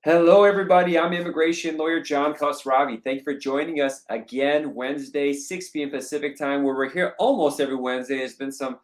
Hello, everybody. I'm immigration lawyer John Khosravi. Thank you for joining us again Wednesday, 6 p.m. Pacific time, where we're here almost every Wednesday. There's been some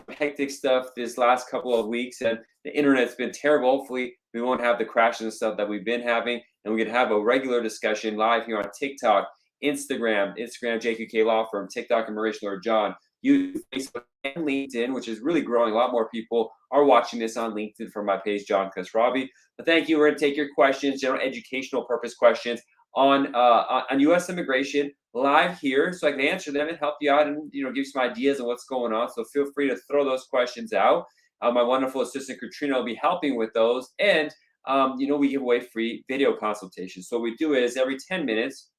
hectic stuff this last couple of weeks, and the internet's been terrible. Hopefully, we won't have the crashes and stuff that we've been having, and we can have a regular discussion live here on TikTok, Instagram JQK Law Firm, TikTok Immigration Lawyer John, YouTube, Facebook, and LinkedIn, which is really growing. A lot more people are watching this on LinkedIn from my page, John Khosravi. But thank you. We're going to take your questions, general educational purpose questions on U.S. immigration live here, so I can answer them and help you out and give you some ideas on what's going on. So feel free to throw those questions out. My wonderful assistant Katrina will be helping with those, and we give away free video consultations. So what we do is every 10 minutes,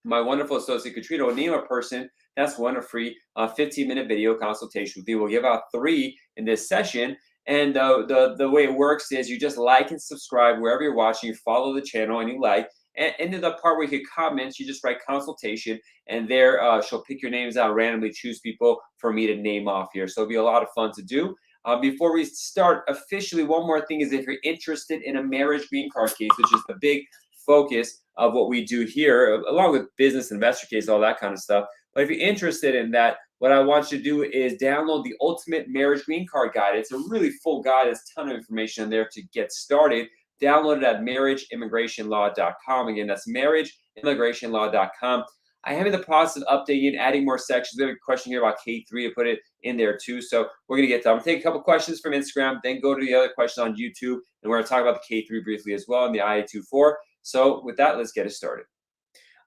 my wonderful associate Katrina will name a person that's won a free 15-minute video consultation with you. We'll give out 3 in this session. And the way it works is you just like and subscribe wherever you're watching. You follow the channel and you like. And into the part where you can comment, you just write consultation, and there she'll pick your names out randomly, choose people for me to name off here. So it'll be a lot of fun to do. Before we start officially, one more thing is if you're interested in a marriage green card case, which is the big focus of what we do here, along with business investor case, all that kind of stuff. But if you're interested in that, what I want you to do is download the Ultimate Marriage Green Card Guide. It's a really full guide. There's a ton of information in there to get started. Download it at marriageimmigrationlaw.com. Again, that's marriageimmigrationlaw.com. I am in the process of updating and adding more sections. We have a question here about K3 to put it in there too. So we're going to get to that. I'm going to take a couple questions from Instagram, then go to the other questions on YouTube. And we're going to talk about the K3 briefly as well and the IA-24. So with that, let's get it started.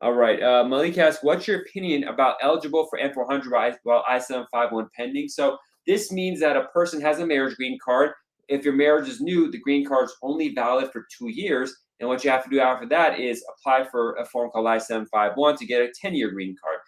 All right. Malik asks, what's your opinion about eligible for N400 while I-751 pending? So this means that a person has a marriage green card. If your marriage is new, the green card is only valid for 2 years. And what you have to do after that is apply for a form called I-751 to get a 10-year green card.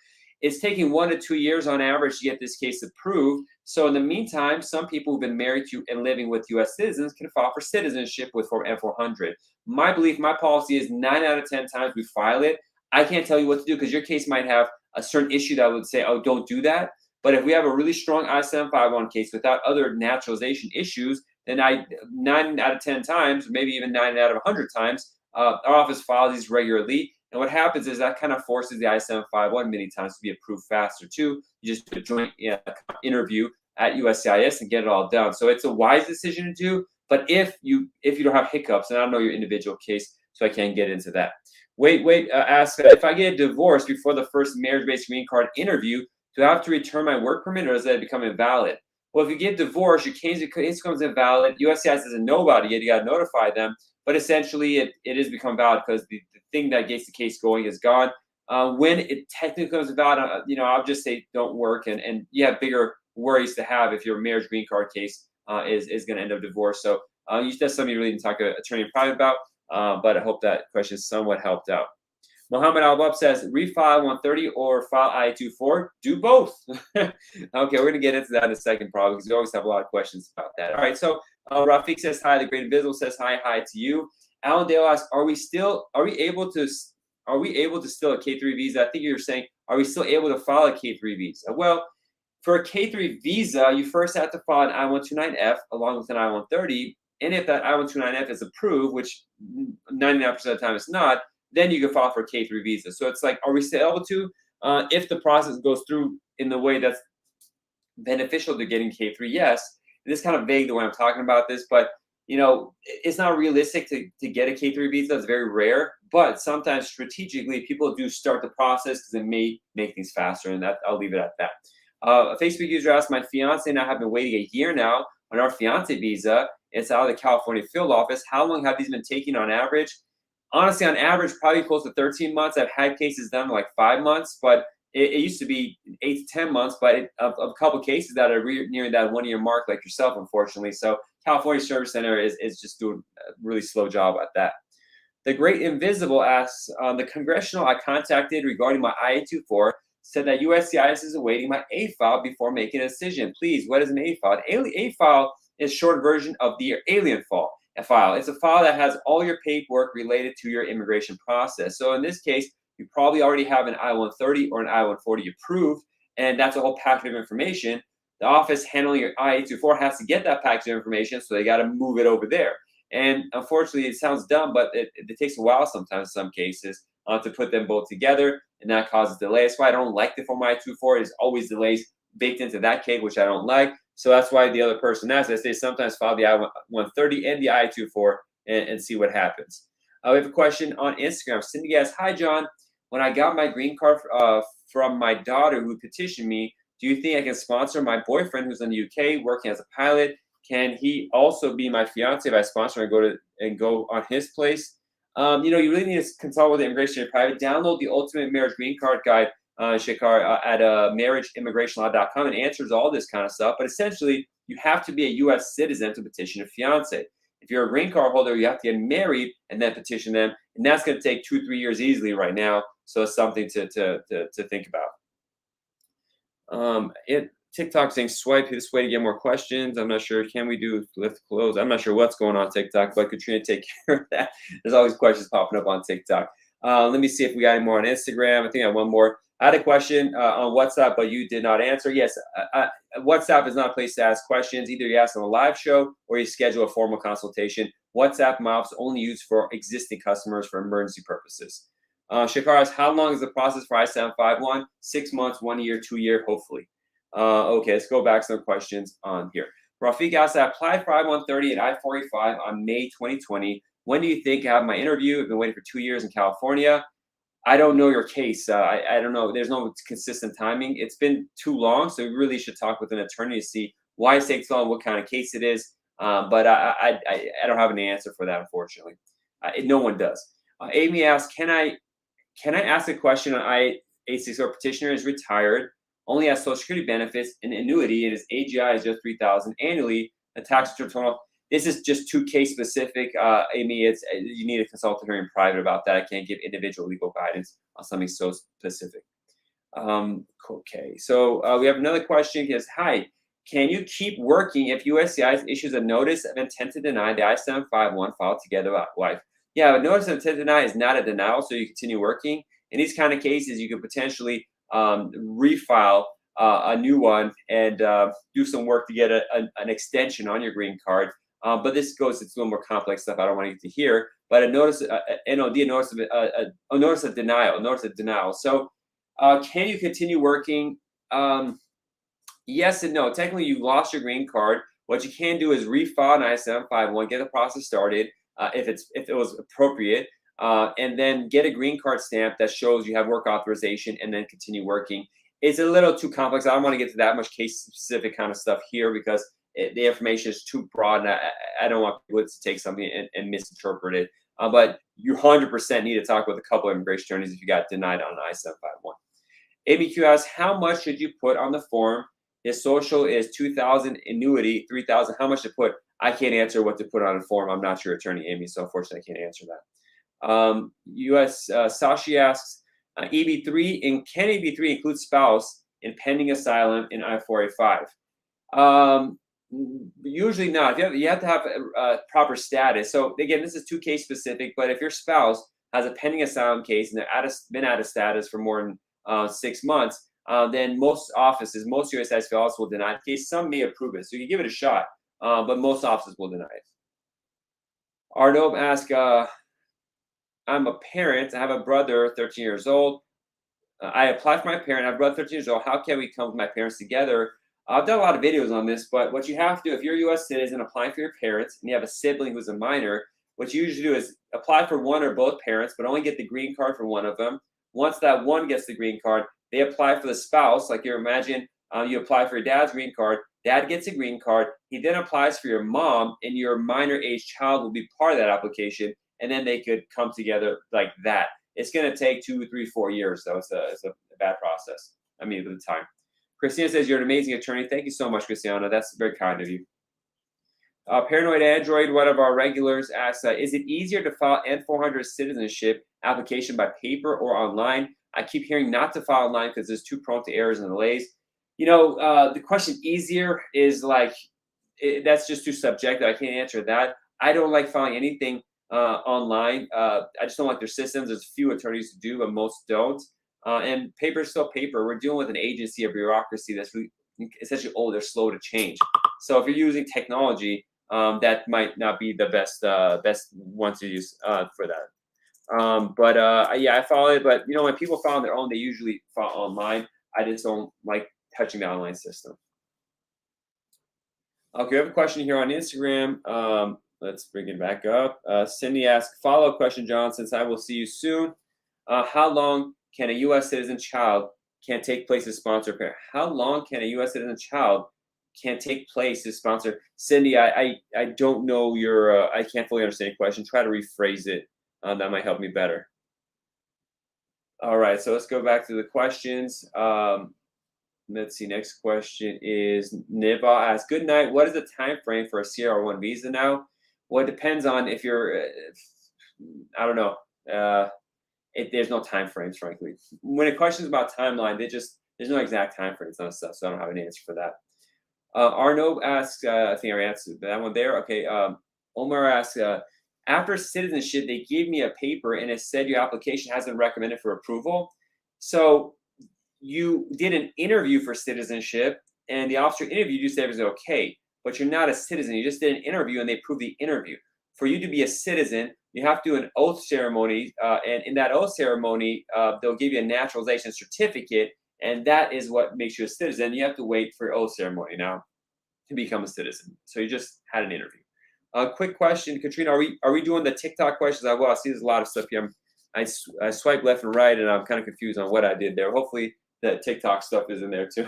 It's taking 1 to 2 years on average to get this case approved. So in the meantime, some people who've been married to and living with U.S. citizens can file for citizenship with Form N400. My belief, my policy is 9 out of 10 times we file it. I can't tell you what to do because your case might have a certain issue that would say, oh, don't do that. But if we have a really strong I-751 case without other naturalization issues, then 9 out of 10 times, maybe even 9 out of 100 times, our office files these regularly. And what happens is that kind of forces the I-751 many times to be approved faster too. You just do a joint interview at USCIS and get it all done. So it's a wise decision to do. But if you don't have hiccups, and I don't know your individual case, so I can't get into that. Ask if I get a divorce before the first marriage-based green card interview, do I have to return my work permit or does that become invalid? Well, if you get divorced, your case becomes invalid. USCIS doesn't know about it yet. You got to notify them. But essentially, it is become valid because the thing that gets the case going is gone. When it technically becomes valid, I'll just say don't work. And you have bigger worries to have if your marriage green card case is going to end up divorce. So that's something you really need to talk to an attorney in private about. But I hope that question somewhat helped out. Mohammed Al-Bab says, refile 130 or file IA-24? Do both. Okay, we're going to get into that in a second probably because we always have a lot of questions about that. All right, so Rafiq says hi. The Great Invisible says hi to you. Alan Dale asks, are we able to still a K3 visa? I think you're saying, are we still able to file a K3 visa? Well, for a K3 visa, you first have to file an I-129F along with an I-130. And if that I-129F is approved, which 99% of the time it's not, then you can file for a K3 visa. So it's like, are we still able to? If the process goes through in the way that's beneficial to getting K3, yes. It is kind of vague the way I'm talking about this, but it's not realistic to get a K3 visa. It's very rare, but sometimes strategically people do start the process because it may make things faster, and that I'll leave it at that. A Facebook user asked, my fiance and I have been waiting a year now on our fiance visa. It's out of the California field office. How long have these been taking on average? Honestly, on average, probably close to 13 months. I've had cases done like 5 months, but it used to be 8 to 10 months. But a couple cases that are nearing that 1 year mark, like yourself, unfortunately. So California Service Center is just doing a really slow job at that. The Great Invisible asks, the congressional I contacted regarding my IA-24 said that USCIS is awaiting my A-file before making a decision. Please, what is an A-file? An A-file is a short version of the alien file. It's a file that has all your paperwork related to your immigration process. So in this case, you probably already have an I-130 or an I-140 approved, and that's a whole package of information. The office handling your IA-24 has to get that package of information, so they got to move it over there. And unfortunately, it sounds dumb, but it takes a while sometimes in some cases to put them both together, and that causes delays. That's why I don't like the Form I-284. There's always delays baked into that cake, which I don't like. So that's why the other person asks, I say sometimes file the I-130 and the I-284 and see what happens. We have a question on Instagram. Cindy asks, hi, John. When I got my green card from my daughter who petitioned me, do you think I can sponsor my boyfriend who's in the UK working as a pilot? Can he also be my fiance if I sponsor and go on his place? You really need to consult with the immigration private. Download the Ultimate Marriage Green Card Guide, Shekar, at marriageimmigrationlaw.com. It answers all this kind of stuff. But essentially, you have to be a U.S. citizen to petition a fiance. If you're a green card holder, you have to get married and then petition them, and that's going to take 2-3 years easily right now. So it's something to think about. TikTok saying swipe this way to get more questions. I'm not sure. Can we do lift close? I'm not sure what's going on TikTok, but Katrina, take care of that. There's always questions popping up on TikTok. Let me see if we got any more on Instagram. I think I have one more. I had a question on WhatsApp, but you did not answer. Yes, WhatsApp is not a place to ask questions. Either you ask on a live show or you schedule a formal consultation. WhatsApp mobs only used for existing customers for emergency purposes. Shakar asks, how long is the process for I-751? 6 months, 1 year, 2 year, hopefully. Okay, let's go back to some questions on here. Rafiq asks, I applied for I-130 and I-485 on May 2020. When do you think I have my interview? I've been waiting for 2 years in California. I don't know your case. I don't know. There's no consistent timing. It's been too long, so you really should talk with an attorney to see why it takes so long, what kind of case it is. But I don't have an answer for that, unfortunately. No one does. Amy asks, can I ask a question on I-864 petitioner is retired, only has Social Security benefits and annuity, and his AGI is just $3,000 annually. The tax return total. This is just too case specific, Amy. You need to consult with her in private about that. I can't give individual legal guidance on something so specific. Okay, so we have another question. He says, hi, can you keep working if USCIS issues a notice of intent to deny the I-751 filed together with wife? Yeah, but notice of intent to deny is not a denial, so you continue working. In these kind of cases, you could potentially refile a new one and do some work to get an extension on your green card. But it's a little more complex stuff. I don't want you to hear. But a notice, NOD, a notice of denial. So, can you continue working? Yes and no. Technically, you lost your green card. What you can do is refile an I-751, get the process started if it was appropriate. And then get a green card stamp that shows you have work authorization and then continue working. It's a little too complex. I don't want to get to that much case specific kind of stuff here because the information is too broad and I don't want people to take something and misinterpret it. But you 100% need to talk with a couple of immigration attorneys if you got denied on an I-751. ABQ asks, how much should you put on the form? His social is 2,000, annuity 3,000. How much to put? I can't answer what to put on a form. I'm not your attorney, Amy, so unfortunately I can't answer that. Sashi asks, EB3 and can EB3 include spouse in pending asylum in I-485? Usually not. You have to have proper status. So again, this is too case specific. But if your spouse has a pending asylum case and they're been out of status for more than 6 months, then most USCIS offices will deny the case. Some may approve it, so you give it a shot. But most offices will deny it. Arnob asks, I'm a parent. I have a brother, 13 years old. I applied for my parent. I have a brother, 13 years old. How can we come with my parents together? I've done a lot of videos on this, but what you have to do, if you're a U.S. citizen applying for your parents and you have a sibling who's a minor, what you usually do is apply for one or both parents, but only get the green card for one of them. Once that one gets the green card, they apply for the spouse. Like you imagine you apply for your dad's green card. Dad gets a green card. He then applies for your mom, and your minor age child will be part of that application, and then they could come together like that. It's going to take 2, 3, 4 years, though. It's a bad process. I mean, with the time. Christina says, you're an amazing attorney. Thank you so much, Christiana. That's very kind of you. Paranoid Android, one of our regulars, asks, is it easier to file N400 citizenship application by paper or online? I keep hearing not to file online because it's too prone to errors and delays. The question easier is that's just too subjective. I can't answer that. I don't like filing anything online. I just don't like their systems. There's a few attorneys who do, but most don't. And paper is still paper. We're dealing with an agency, a bureaucracy that's really essentially old. They're slow to change. So if you're using technology, that might not be the best one to use for that. Yeah, I follow it. But when people follow on their own, they usually follow online. I just don't like touching the online system. Okay, we have a question here on Instagram. Let's bring it back up. Cindy asks, follow-up question, John, since I will see you soon. How long can a U.S. citizen child can take place as sponsor parent? How long can a U.S. citizen child can take place as sponsor? Cindy, I don't know your, I can't fully understand your question. Try to rephrase it. That might help me better. All right, so let's go back to the questions. Let's see. Next question is Niva asks, good night. What is the time frame for a CR1 visa now? Well, it depends on if you're, I don't know. There's no time frames, frankly. When a question is about timeline, there's no exact time frames on stuff, so I don't have an answer for that. Arno asks, I think I answered that one there. Okay. Omar asks, after citizenship, they gave me a paper and it said your application has been recommended for approval. So you did an interview for citizenship and the officer interviewed you, said it was okay, but you're not a citizen. You just did an interview and they approved the interview. For you to be a citizen, you have to do an oath ceremony, and in that oath ceremony, they'll give you a naturalization certificate, and that is what makes you a citizen. You have to wait for your oath ceremony now to become a citizen. So you just had an interview. Quick question, Katrina, are we doing the TikTok questions? I see there's a lot of stuff here. I swipe left and right, and I'm kind of confused on what I did there. Hopefully the TikTok stuff is in there too.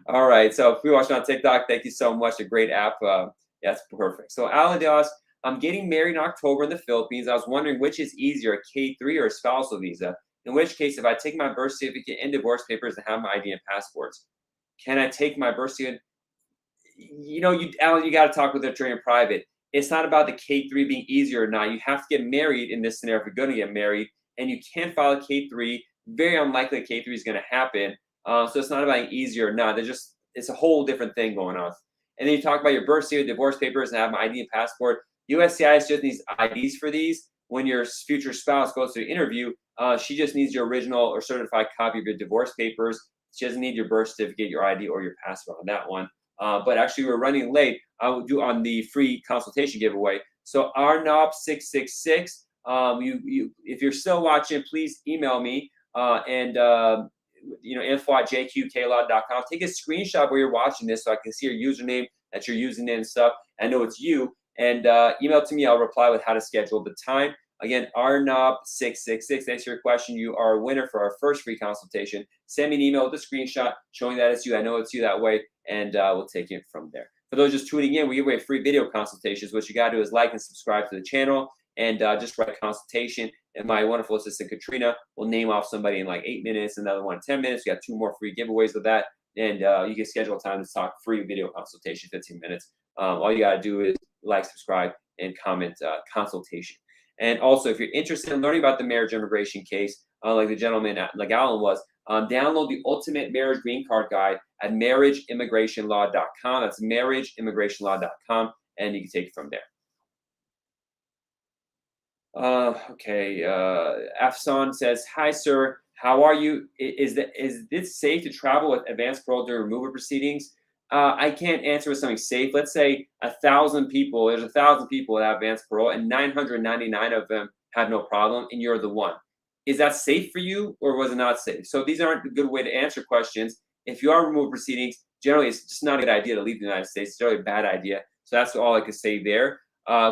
All right, so if you're watching on TikTok, thank you so much. A great app. Yeah, it's perfect. So Alan Diaz, I'm getting married in October in the Philippines. I was wondering which is easier, a K3 or a spousal visa? In which case, if I take my birth certificate and divorce papers and have my ID and passports, can I take my birth certificate? Alan, you got to talk with the attorney in private. It's not about the K3 being easier or not. You have to get married in this scenario if you're going to get married, and you can't file a K3. Very unlikely a K3 is going to happen. So it's not about easier or not. It's a whole different thing going on. And then you talk about your birth certificate, divorce papers, and have my ID and passport. USCIS just needs IDs for these. When your future spouse goes to the interview, she just needs your original or certified copy of your divorce papers. She doesn't need your birth certificate, your ID, or your passport on that one. But actually, we're running late. I will do on the free consultation giveaway. So Arnob666, if you're still watching, please email me info@jqklaw.com. Take a screenshot where you're watching this so I can see your username that you're using it and stuff. I know it's you. And email it to me. I'll reply with how to schedule the time. Again, Arnob666. Thanks for your question. You are a winner for our first free consultation. Send me an email with a screenshot showing that it's you. I know it's you that way, and we'll take it from there. For those just tuning in, we give away free video consultations. What you got to do is like and subscribe to the channel, and just write consultation. And my wonderful assistant, Katrina, will name off somebody in like 8 minutes, another one in 10 minutes. We got 2 more free giveaways with that. And you can schedule time to talk free video consultation, 15 minutes. All you got to do is like, subscribe, and comment consultation. And also, if you're interested in learning about the marriage immigration case, like the gentleman, like Alan was, download the Ultimate Marriage Green Card Guide at marriageimmigrationlaw.com. That's marriageimmigrationlaw.com, and you can take it from there. Okay. Afsan says, hi, sir. How are you? Is this safe to travel with advanced parole during removal proceedings? I can't answer with something safe. Let's say 1,000 people. There's 1,000 people that have advanced parole, and 999 of them have no problem, and you're the one. Is that safe for you, or was it not safe? So these aren't a good way to answer questions. If you are removal proceedings, generally it's just not a good idea to leave the United States. It's really a bad idea. So that's all I could say there.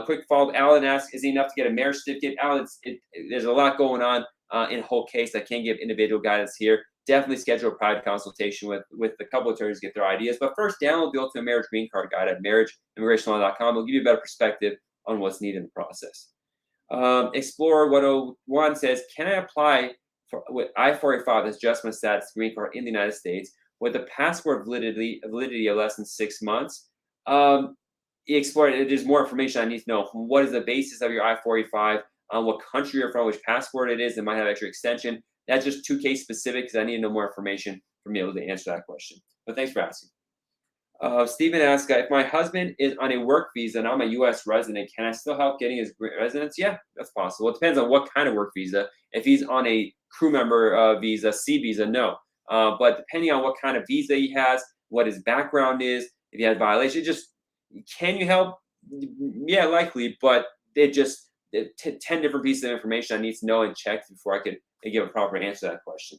Quick follow-up. Alan asks, is it enough to get a marriage certificate? Alan, there's a lot going on in a whole case. I can't give individual guidance here. Definitely schedule a private consultation with a couple of attorneys to get their ideas. But first, download the Ultimate Marriage Green Card Guide at marriageimmigrationlaw.com. It'll give you a better perspective on what's needed in the process. Explorer 101 says, can I apply with I-485 as adjustment status green card in the United States with a passport validity of less than 6 months? Explorer, there's more information I need to know. What is the basis of your I-485? What country you're from, which passport it is. It might have extra extension. That's just too case specific because I need to know more information for me able to answer that question. But thanks for asking. Stephen asks, if my husband is on a work visa and I'm a U.S. resident, can I still help getting his residence? Yeah, that's possible. It depends on what kind of work visa. If he's on a crew member visa, C visa, no. But depending on what kind of visa he has, what his background is, if he has violations, just Can you help? Yeah, likely, but 10 different pieces of information I need to know and check before I could give a proper answer to that question.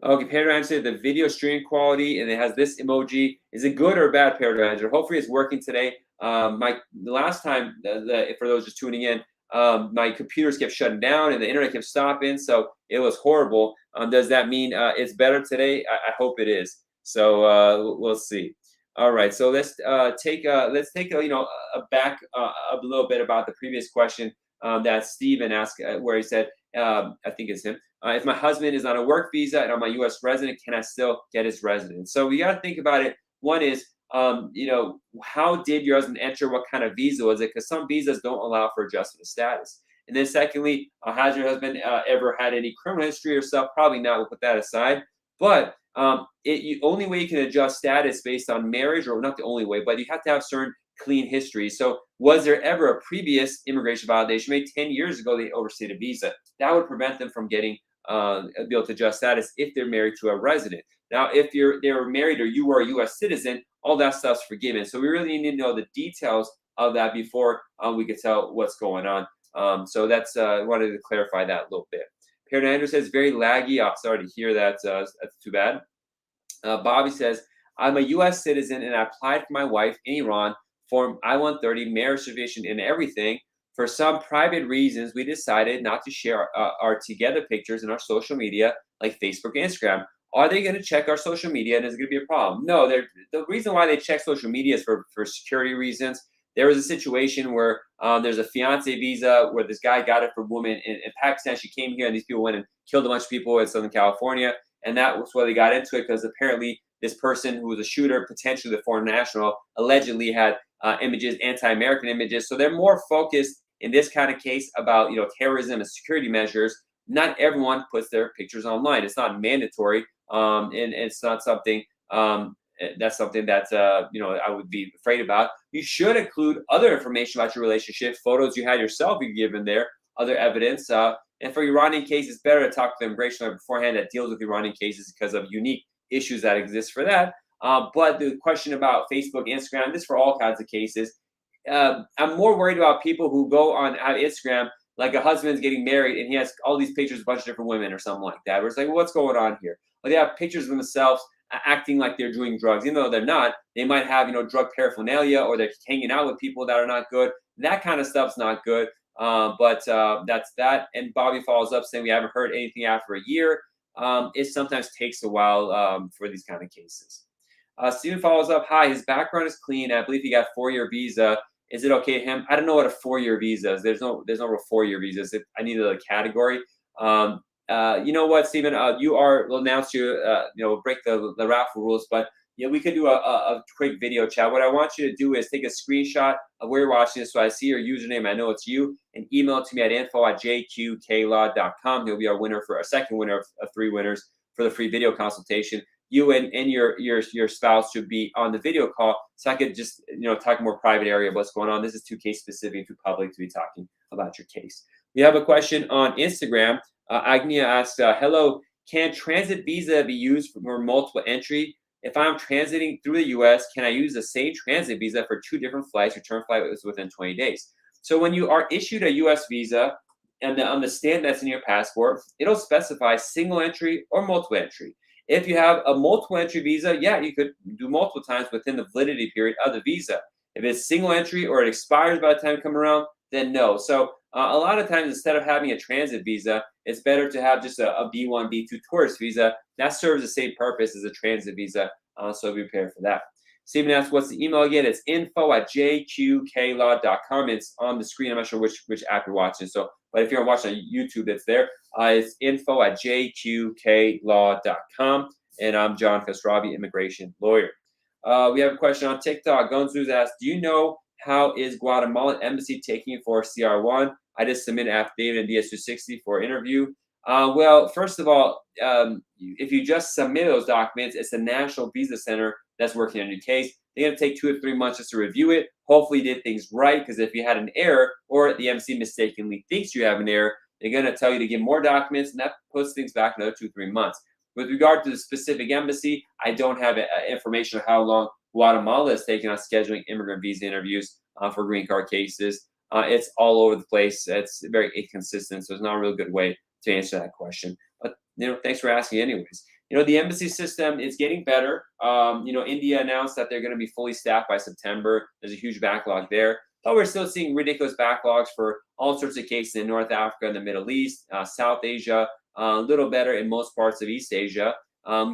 Okay, Paradigm Manager, the video streaming quality, and it has this emoji. Is it good or bad, Paradigm Manager? Hopefully, it's working today. The last time, for those just tuning in, my computers kept shutting down and the internet kept stopping, so it was horrible. Does that mean it's better today? I hope it is. So we'll see. All right, so let's take a back a little bit about the previous question that Steven asked, where he said, I think it's him. If my husband is on a work visa and I'm a U.S. resident, can I still get his residence? So we got to think about it. One is, how did your husband enter? What kind of visa was it? Because some visas don't allow for adjustment of status. And then secondly, has your husband ever had any criminal history or stuff? Probably not. We'll put that aside. But only way you can adjust status based on marriage, or not the only way, but you have to have certain clean history. So was there ever a previous immigration violation? Maybe 10 years ago, they overstayed a visa. That would prevent them from getting be able to adjust status if they're married to a resident. Now, if they were married or you were a U.S. citizen, all that stuff's forgiven. So we really need to know the details of that before we could tell what's going on. So that's I wanted to clarify that a little bit. Paradigm Andrew says very laggy. Oh, sorry to hear that. That's too bad. Bobby says, I'm a U.S. citizen and I applied for my wife in Iran for I-130 marriage certification and everything. For some private reasons, we decided not to share our together pictures in our social media like Facebook and Instagram. Are they going to check our social media and is it going to be a problem? No, the reason why they check social media is for security reasons. There was a situation where there's a fiance visa where this guy got it for a woman in Pakistan. She came here and these people went and killed a bunch of people in Southern California. And that was why they got into it, because apparently this person who was a shooter, potentially the foreign national, allegedly had images, anti-American images. So they're more focused in this kind of case about terrorism and security measures. Not everyone puts their pictures online. It's not mandatory, and it's not something that's something that I would be afraid about. You should include other information about your relationship, photos you had yourself you give in there, other evidence. And for Iranian cases, it's better to talk to the immigration lawyer beforehand that deals with Iranian cases because of unique issues that exist for that. But the question about Facebook, Instagram, this is for all kinds of cases. I'm more worried about people who go on Instagram, like a husband's getting married and he has all these pictures of a bunch of different women or something like that. Where it's like, what's going on here? Well, they have pictures of themselves acting like they're doing drugs, even though they're not. They might have, drug paraphernalia, or they're hanging out with people that are not good. That kind of stuff's not good. But that's that. And Bobby follows up saying we haven't heard anything after a year. It sometimes takes a while for these kind of cases. Steven follows up, hi, his background is clean. I believe he got a 4-year visa. Is it okay to him? I don't know what a 4-year visa is. There's no real 4-year visas. I need a category. You know what, Steven? We'll announce we'll break the raffle rules, but we could do a quick video chat. What I want you to do is take a screenshot of where you're watching this so I see your username. I know it's you, and email it to me at info@jqqlaw.com. He'll be our winner for our second winner of 3 winners for the free video consultation. You and your spouse should be on the video call, so I could just talk more private area of what's going on. This is too case specific, too public to be talking about your case. We have a question on Instagram. Agnia asks, hello, can transit visa be used for multiple entry? If I'm transiting through the U.S., can I use the same transit visa for 2 different flights? Return flight is within 20 days. So when you are issued a U.S. visa, and on the stamp that's in your passport, it'll specify single entry or multiple entry. If you have a multiple entry visa, yeah, you could do multiple times within the validity period of the visa. If it's single entry or it expires by the time you come around, then no. So a lot of times, instead of having a transit visa, it's better to have just a B1, B2 tourist visa. That serves the same purpose as a transit visa, so be prepared for that. Steven asks, what's the email again? It's info@jqqlaw.com. It's on the screen. I'm not sure which app you're watching. But if you're watching on YouTube, it's there. It's info@jqqlaw.com. And I'm John Khosravi, immigration lawyer. We have a question on TikTok. Gonzuz asks, do you know how is Guatemala embassy taking for CR1? I just submitted an affidavit in DS-260 for interview. Well, first of all, if you just submit those documents, it's the National Visa Center that's working on your case. They're going to take 2 to 3 months just to review it. Hopefully you did things right, because if you had an error or the embassy mistakenly thinks you have an error, they're going to tell you to get more documents, and that puts things back another 2 to 3 months. With regard to the specific embassy, I don't have information on how long Guatemala is taking on scheduling immigrant visa interviews for green card cases. It's all over the place. It's very inconsistent, so it's not a real good way to answer that question. But thanks for asking, anyways. The embassy system is getting better. India announced that they're going to be fully staffed by September. There's a huge backlog there. But we're still seeing ridiculous backlogs for all sorts of cases in North Africa and the Middle East, South Asia, a little better in most parts of East Asia.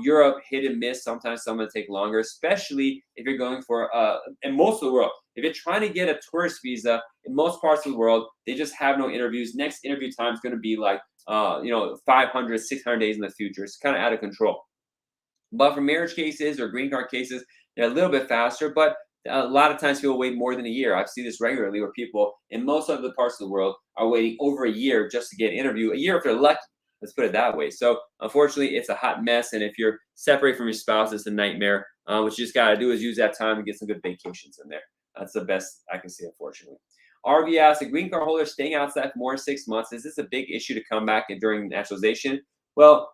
Europe, hit and miss. Sometimes some will take longer, especially if you're going for, in most of the world, if you're trying to get a tourist visa in most parts of the world, they just have no interviews. Next interview time is going to be like, 500, 600 days in the future. It's kind of out of control. But for marriage cases or green card cases, they're a little bit faster, but a lot of times people wait more than a year. I've seen this regularly where people in most other parts of the world are waiting over a year just to get an interview, a year if they're lucky. Let's put it that way. So unfortunately, it's a hot mess. And if you're separated from your spouse, it's a nightmare. What you just got to do is use that time and get some good vacations in there. That's the best I can see, unfortunately. RV asks, a green card holder staying outside for more than 6 months, is this a big issue to come back and during naturalization? Well,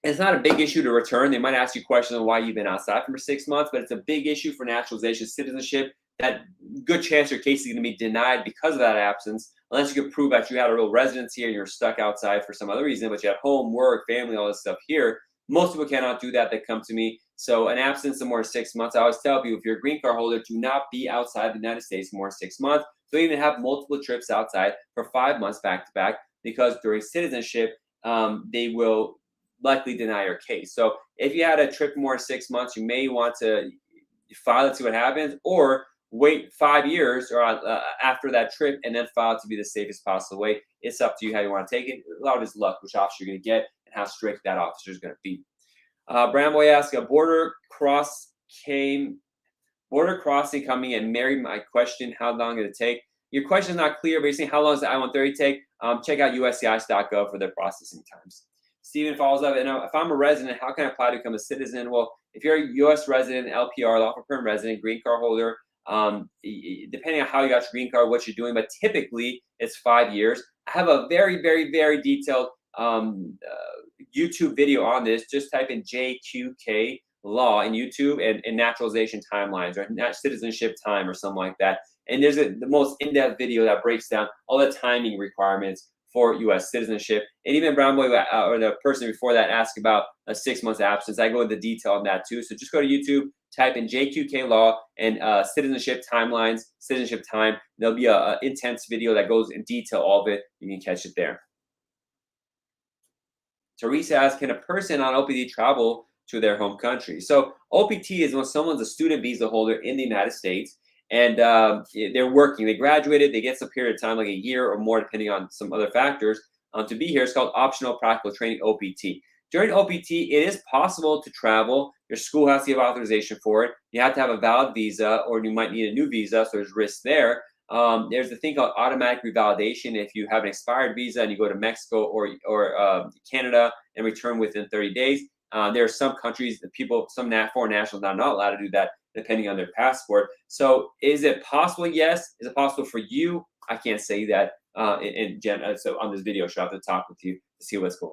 it's not a big issue to return. They might ask you questions on why you've been outside for 6 months, but it's a big issue for naturalization, citizenship. That good chance your case is going to be denied because of that absence, unless you can prove that you had a real residence here and you're stuck outside for some other reason, but you have home, work, family, all this stuff here. Most people cannot do that that come to me. So an absence of more than 6 months, I always tell people, if you're a green card holder, do not be outside the United States for more than 6 months. Don't even have multiple trips outside for 5 months back to back, because during citizenship, they will likely deny your case. So if you had a trip more than 6 months, you may want to file it, see what happens, or wait 5 years or after that trip and then file to be the safest possible way. It's up to you how you want to take it. A lot of it's luck, which officer you're going to get and how strict that officer is going to be. Bramboy asks, a border crossing coming and married. My question, how long did it take? Your question is not clear, but you're saying how long does the I-130 take? Check out uscis.gov for their processing times. Steven follows up, and if I'm a resident, how can I apply to become a citizen? Well, if you're a U.S. resident, LPR, lawful permanent resident, green card holder, depending on how you got your green card, what you're doing, but typically it's 5 years. I have a very, very, very detailed YouTube video on this. Just type in JQK law in YouTube and naturalization timelines or citizenship time or something like that. And there's the most in-depth video that breaks down all the timing requirements for U.S. citizenship. And even Brown Boy or the person before that asked about a 6 months absence. I go into detail on that too. So just go to YouTube, type in JQK law and citizenship timelines, citizenship time. There'll be a intense video that goes in detail all of it. You can catch it there. Teresa asks, can a person on OPT travel to their home country? So OPT is when someone's a student visa holder in the United States and they're working, they graduated, they get some period of time, like a year or more, depending on some other factors, to be here. It's called optional practical training, OPT. During OPT, it is possible to travel. Your school has to give authorization for it. You have to have a valid visa, or you might need a new visa, so there's risk there. There's a thing called automatic revalidation. If you have an expired visa and you go to Mexico or Canada and return within 30 days, there are some countries that some foreign nationals are not allowed to do that, depending on their passport. So is it possible? Yes. Is it possible for you? I can't say that so on this video, so I have to talk with you to see what's going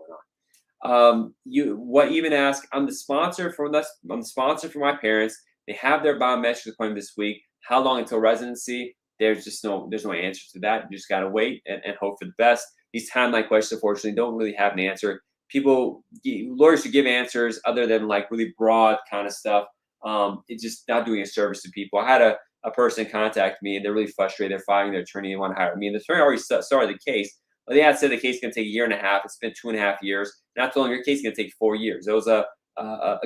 on. Even ask, I'm the sponsor for my parents. They have their biometric appointment this week. How long until residency? There's no answer to that. You just gotta wait and hope for the best. These timeline questions, unfortunately, don't really have an answer. Lawyers should give answers other than like really broad kind of stuff. It's just not doing a service to people. I had a person contact me and they're really frustrated. They're firing their attorney. They want to hire me. And the attorney already started the case. But they had said the case is going to take 1.5 years. It's been 2.5 years. Not told them your case is going to take 4 years. There was a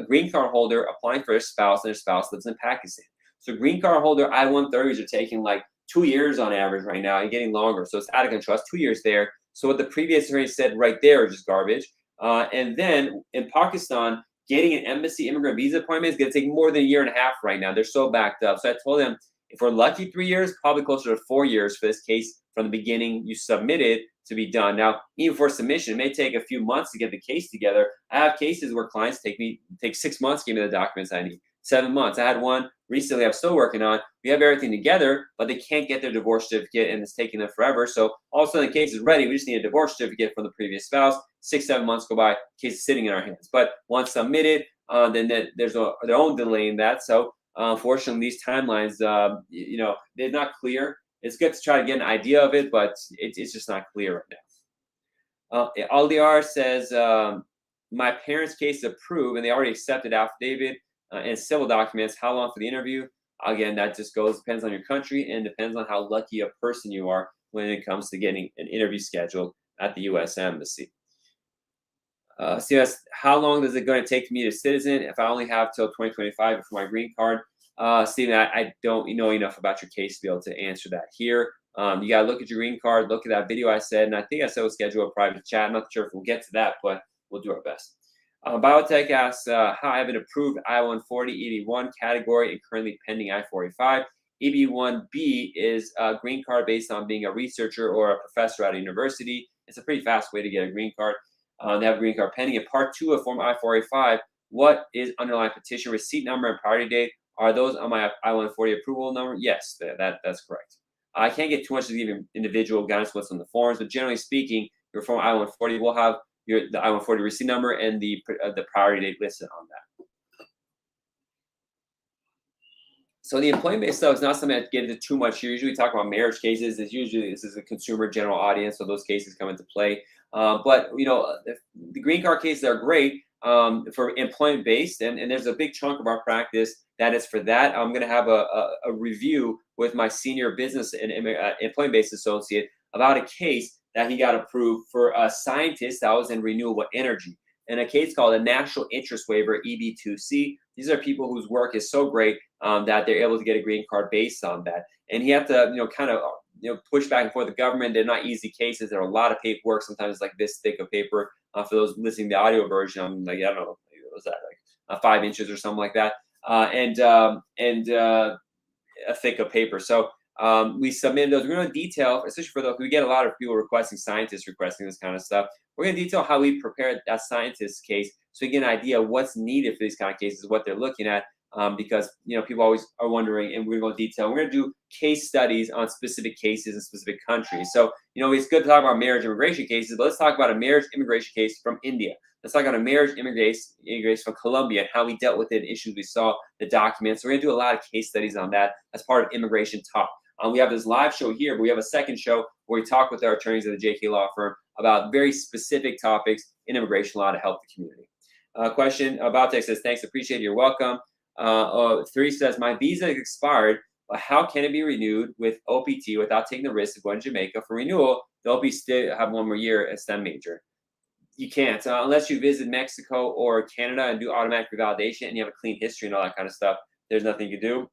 green card holder applying for a spouse, and their spouse lives in Pakistan. So green card holder I-130s are taking like 2 years on average right now and getting longer. So it's out of control. It's 2 years there. So what the previous attorney said right there is just garbage. And then in Pakistan, getting an embassy immigrant visa appointment is going to take more than 1.5 years right now. They're so backed up. So I told them, if we're lucky, 3 years, probably closer to 4 years for this case from the beginning you submitted to be done. Now, even for submission, it may take a few months to get the case together. I have cases where clients take 6 months to give me the documents I need, 7 months. I had one recently I'm still working on. We have everything together, but they can't get their divorce certificate, and it's taking them forever. So all of a sudden the case is ready. We just need a divorce certificate from the previous spouse. 6-7 months go by, case is sitting in our hands. But once submitted, then there's their own delay in that. So Unfortunately, these timelines, they're not clear. It's good to try to get an idea of it, but it's just not clear right now. Aldiar says, my parents' case is approved and they already accepted affidavit and civil documents. How long for the interview? Again, that just depends on your country and depends on how lucky a person you are when it comes to getting an interview scheduled at the U.S. Embassy. CS, how long is it going to take me to citizen if I only have till 2025 for my green card? Steven, I don't know enough about your case to be able to answer that here. You got to look at your green card, look at that video I said, and I think I said we'll schedule a private chat. I'm not sure if we'll get to that, but we'll do our best. Biotech asks, how I have an approved I-140 EB1 category and currently pending I-485. EB1B is a green card based on being a researcher or a professor at a university. It's a pretty fast way to get a green card. They have a green card pending. In part 2 of Form I-485, what is underlying petition receipt number and priority date? Are those on my I-140 approval number? Yes, that's correct. I can't get too much to give individual guidance what's on the forms, but generally speaking, your Form I-140 will have the I-140 receipt number and the priority date listed on that. So the employment-based stuff is not something I get into too much here. Usually we talk about marriage cases. This is a consumer general audience, so those cases come into play. But the green card cases are great for employment-based, and there's a big chunk of our practice that is for that. I'm going to have a review with my senior business and employment-based associate about a case that he got approved for a scientist that was in renewable energy, and a case called a national interest waiver, EB2C. These are people whose work is so great that they're able to get a green card based on that. And he had to, kind of push back and forth the government. They're not easy cases. There are a lot of paperwork. Sometimes it's like this thick of paper. For those listening to the audio version, I'm like, I don't know, what was that, like 5 inches or something like that, and a thick of paper. So we submitted those. We're going to detail, especially for those, we get a lot of people requesting, scientists requesting this kind of stuff. We're going to detail how we prepared that scientist case so you get an idea of what's needed for these kind of cases, what they're looking at, because people always are wondering, and we're going to go detail. We're going to do case studies on specific cases in specific countries. So it's good to talk about marriage immigration cases, but let's talk about a marriage immigration case from India. Let's talk about a marriage immigration from Colombia and how we dealt with it, and issues we saw, the documents. We're going to do a lot of case studies on that as part of Immigration Talk. We have this live show here, but we have a second show where we talk with our attorneys at the JK Law Firm about very specific topics in immigration law to help the community. Question about text says, thanks, appreciate it, you're welcome. 3 says, my visa expired, but how can it be renewed with OPT without taking the risk of going to Jamaica for renewal? The OPT still have 1 more year at STEM major. You can't, unless you visit Mexico or Canada and do automatic revalidation and you have a clean history and all that kind of stuff. There's nothing you can do.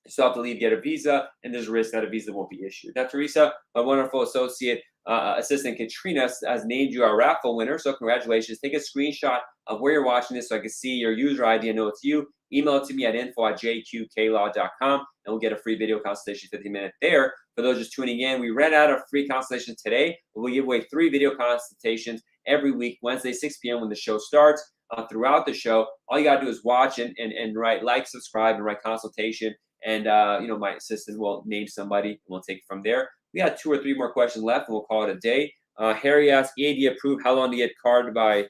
You still have to leave, get a visa, and there's a risk that a visa won't be issued. Now, Teresa, my wonderful associate, assistant Katrina, has named you our raffle winner. So congratulations. Take a screenshot of where you're watching this so I can see your user ID and know it's you. Email it to me at info@jqqlaw.com, and we'll get a free video consultation, 15-minute there. For those just tuning in, we ran out of free consultations today. We'll give away 3 video consultations every week, Wednesday, 6 p.m. when the show starts. Throughout the show, all you got to do is watch and write like, subscribe, and write consultation. And, my assistant will name somebody, and we'll take it from there. We got 2 or 3 more questions left, and we'll call it a day. Harry asks, EAD approved, how long to get card by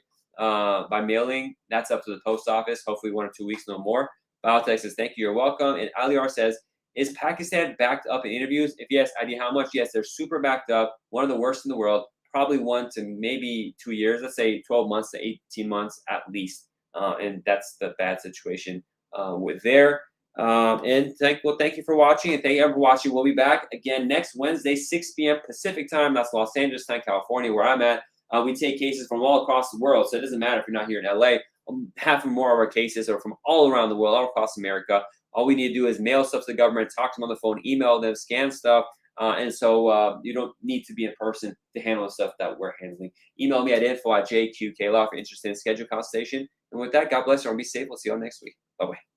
mailing? That's up to the post office, hopefully 1 or 2 weeks, no more. Biotech says, thank you, you're welcome. And Aliar says, is Pakistan backed up in interviews? If yes, idea how much? Yes, they're super backed up, one of the worst in the world, probably 1 to maybe 2 years, let's say 12 months to 18 months at least. And that's the bad situation with there. Thank you for watching, and thank you for watching. We'll be back again next Wednesday, 6 p.m. Pacific time. That's Los Angeles time, California, where I'm at. We take cases from all across the world, so it doesn't matter if you're not here in LA. Half or more of our cases are from all around the world, all across America. All we need to do is mail stuff to the government, talk to them on the phone, email them, scan stuff. So you don't need to be in person to handle the stuff that we're handling. Email me at info@jqqlaw if you're interested in schedule consultation. And with that, God bless you and be safe. We'll see you all next week. Bye-bye.